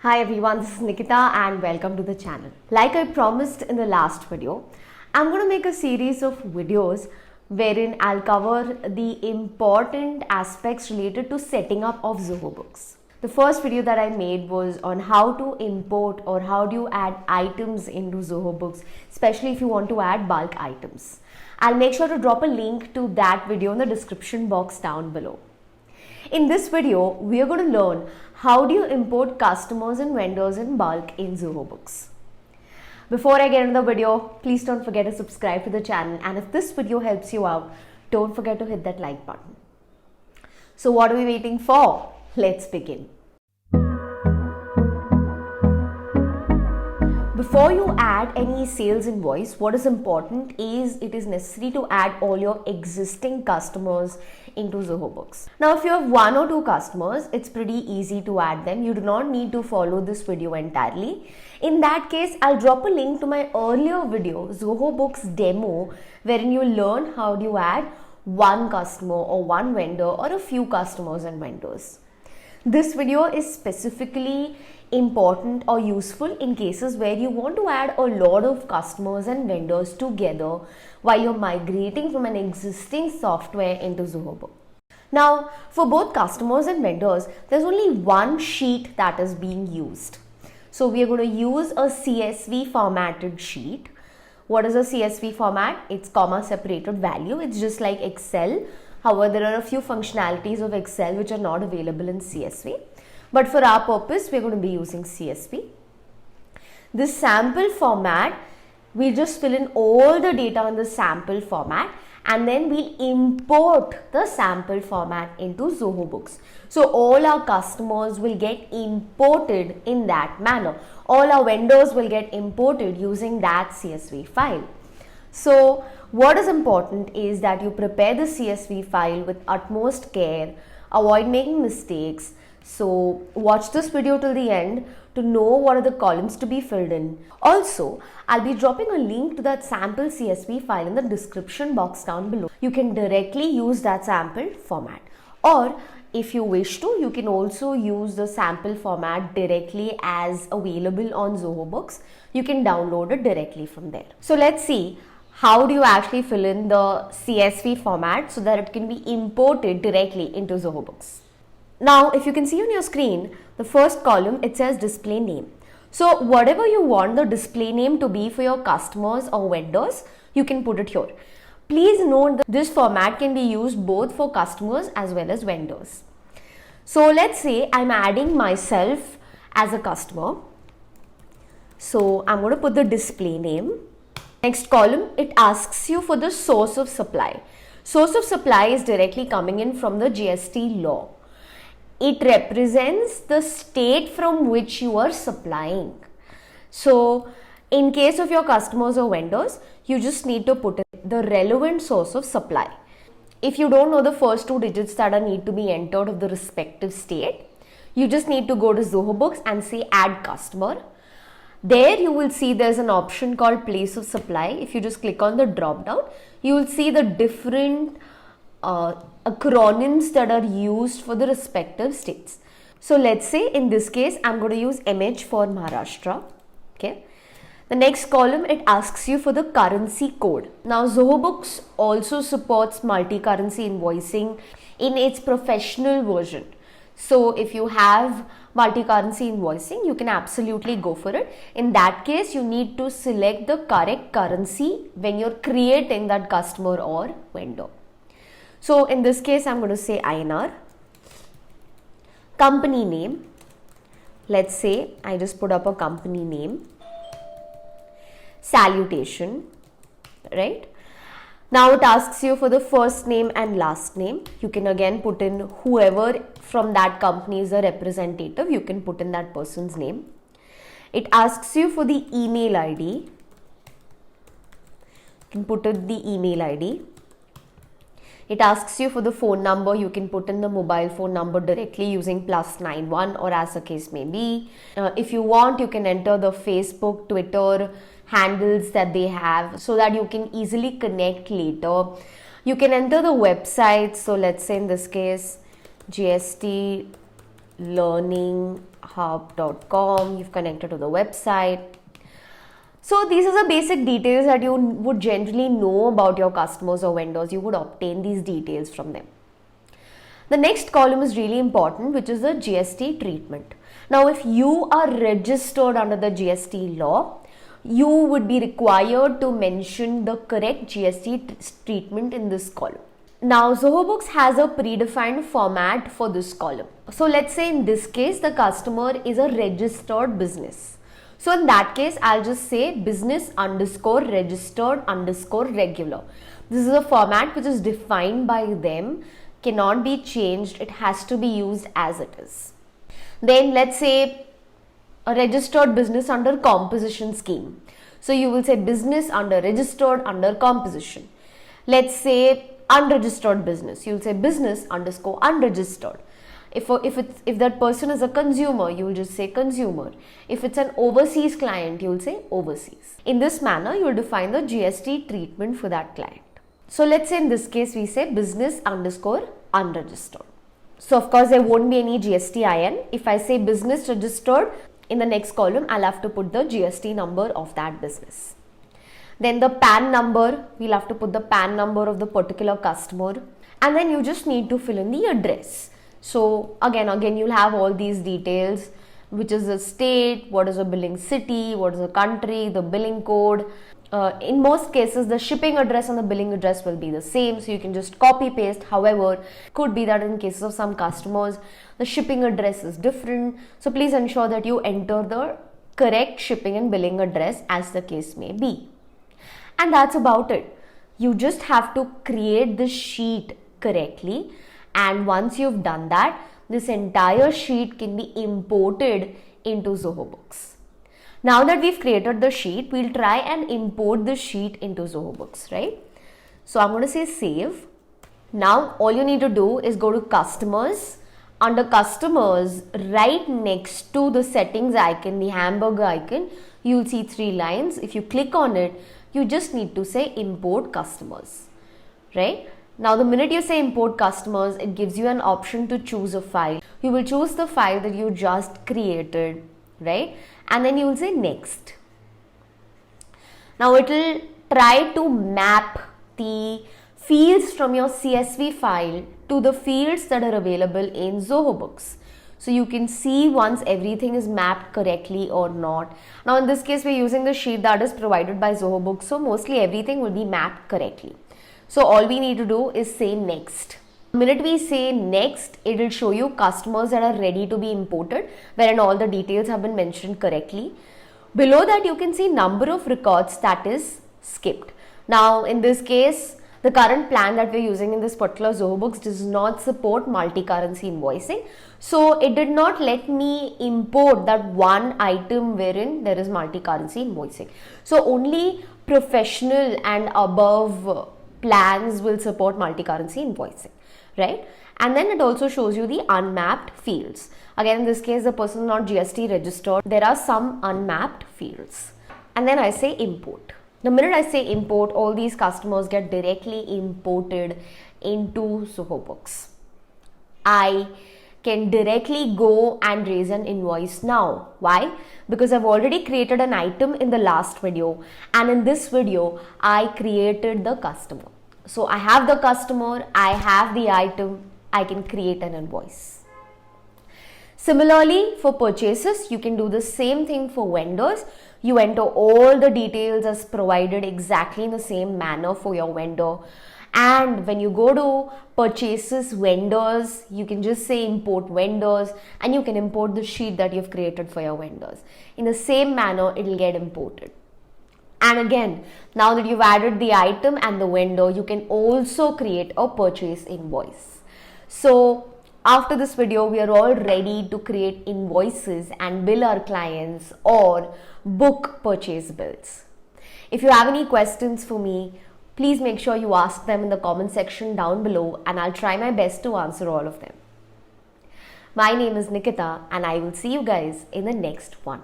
Hi everyone, this is Nikita and welcome to the channel. Like I promised in the last video, I'm going to make a series of videos wherein I'll cover the important aspects related to setting up of Zoho Books. The first video that I made was on how to import or how do you add items into Zoho Books, especially if you want to add bulk items. I'll make sure to drop a link to that video in the description box down below. In this video, we are going to learn how do you import customers and vendors in bulk in Zoho Books. Before I get into the video, please don't forget to subscribe to the channel, and if this video helps you out, don't forget to hit that like button. So what are we waiting for? Let's begin. Before you add any sales invoice, what is important is it is necessary to add all your existing customers into Zoho Books. Now, if you have one or two customers, it's pretty easy to add them. You do not need to follow this video entirely. In that case, I'll drop a link to my earlier video, Zoho Books demo, wherein you learn how do you add one customer or one vendor or a few customers and vendors. This video is specifically important or useful in cases where you want to add a lot of customers and vendors together while you're migrating from an existing software into Zoho Book. Now, for both customers and vendors, there's only one sheet that is being used. So we are going to use a CSV formatted sheet. What is a CSV format? It's comma separated value. It's just like Excel. However, there are a few functionalities of Excel which are not available in CSV. But for our purpose, we're going to be using CSV. This sample format, we just fill in all the data in the sample format and then we import the sample format into Zoho Books. So all our customers will get imported in that manner. All our vendors will get imported using that CSV file. So what is important is that you prepare the CSV file with utmost care, avoid making mistakes. So watch this video till the end to know what are the columns to be filled in. Also, I'll be dropping a link to that sample CSV file in the description box down below. You can directly use that sample format, or if you wish to, you can also use the sample format directly as available on Zoho Books. You can download it directly from there. So let's see how do you actually fill in the CSV format so that it can be imported directly into Zoho Books. Now, if you can see on your screen, the first column, it says display name. So whatever you want the display name to be for your customers or vendors, you can put it here. Please note that this format can be used both for customers as well as vendors. So let's say I'm adding myself as a customer. So I'm going to put the display name. Next column, it asks you for the source of supply. Source of supply is directly coming in from the GST law. It represents the state from which you are supplying. So in case of your customers or vendors, you just need to put in the relevant source of supply. If you don't know the first two digits that are need to be entered of the respective state, you just need to go to Zoho Books and say add customer. There you will see there's an option called place of supply. If you just click on the drop down, you will see the different acronyms that are used for the respective states. So let's say in this case, I'm going to use MH for Maharashtra. Okay. The next column, it asks you for the currency code. Now Zoho Books also supports multi-currency invoicing in its professional version. So if you have multi-currency invoicing, you can absolutely go for it. In that case, you need to select the correct currency when you're creating that customer or vendor. So in this case, I'm going to say INR. Company name. Let's say I just put up a company name. Salutation, right? Now it asks you for the first name and last name. You can again put in whoever from that company is a representative. You can put in that person's name. It asks you for the email ID. You can put in the email ID. It asks you for the phone number. You can put in the mobile phone number directly using +91 or as the case may be. If you want, you can enter the Facebook, Twitter handles that they have so that you can easily connect later. You can enter the website. So let's say in this case, GST Learning hub.com, you've connected to the website. So these are the basic details that you would generally know about your customers or vendors. You would obtain these details from them. The next column is really important, which is the GST treatment. Now, if you are registered under the GST law, you would be required to mention the correct GST treatment in this column. Now, Zoho Books has a predefined format for this column. So let's say in this case, the customer is a registered business. So in that case, I'll just say business underscore registered underscore regular. This is a format which is defined by them, cannot be changed. It has to be used as it is. Then let's say a registered business under composition scheme. So you will say business under registered under composition. Let's say unregistered business. You'll say business underscore unregistered. If that person is a consumer, you will just say consumer. If it's an overseas client, you will say overseas. In this manner, you will define the GST treatment for that client. So let's say in this case, we say business underscore unregistered. So of course, there won't be any GST-IN. If I say business registered, in the next column, I'll have to put the GST number of that business. Then the PAN number, we'll have to put the PAN number of the particular customer. And then you just need to fill in the address. So again, you'll have all these details, which is the state, what is the billing city, what is the country, the billing code. In most cases, the shipping address and the billing address will be the same. So you can just copy paste. However, could be that in cases of some customers, the shipping address is different. So please ensure that you enter the correct shipping and billing address as the case may be. And that's about it. You just have to create the sheet correctly. And once you've done that, this entire sheet can be imported into Zoho Books. Now that we've created the sheet, we'll try and import the sheet into Zoho Books, right? So I'm going to say save. Now all you need to do is go to customers. Under customers, right next to the settings icon, the hamburger icon, you'll see 3 lines. If you click on it, you just need to say import customers, right? Now, the minute you say import customers, it gives you an option to choose a file. You will choose the file that you just created, right? And then you will say next. Now, it will try to map the fields from your CSV file to the fields that are available in Zoho Books. So you can see once everything is mapped correctly or not. Now, in this case, we're using the sheet that is provided by Zoho Books. So mostly everything will be mapped correctly. So all we need to do is say next. The minute we say next, it will show you customers that are ready to be imported, wherein all the details have been mentioned correctly. Below that, you can see number of records that is skipped. Now, in this case, the current plan that we're using in this particular Zoho Books does not support multi-currency invoicing. So it did not let me import that one item wherein there is multi-currency invoicing. So only professional and above plans will support multi-currency invoicing, right? And then it also shows you the unmapped fields. Again, in this case, the person is not GST registered. There are some unmapped fields. And then I say import. The minute I say import, all these customers get directly imported into Zoho Books. I can directly go and raise an invoice now. Why? Because I've already created an item in the last video, and in this video I created the customer. So I have the customer, I have the item, I can create an invoice. Similarly, for purchases, you can do the same thing for vendors. You enter all the details as provided exactly in the same manner for your vendor. And when you go to purchases vendors, you can just say import vendors, and you can import the sheet that you've created for your vendors. In the same manner, it will get imported. And again, now that you've added the item and the vendor, you can also create a purchase invoice. So after this video, we are all ready to create invoices and bill our clients or book purchase bills. If you have any questions for me, please make sure you ask them in the comment section down below, and I'll try my best to answer all of them. My name is Nikita, and I will see you guys in the next one.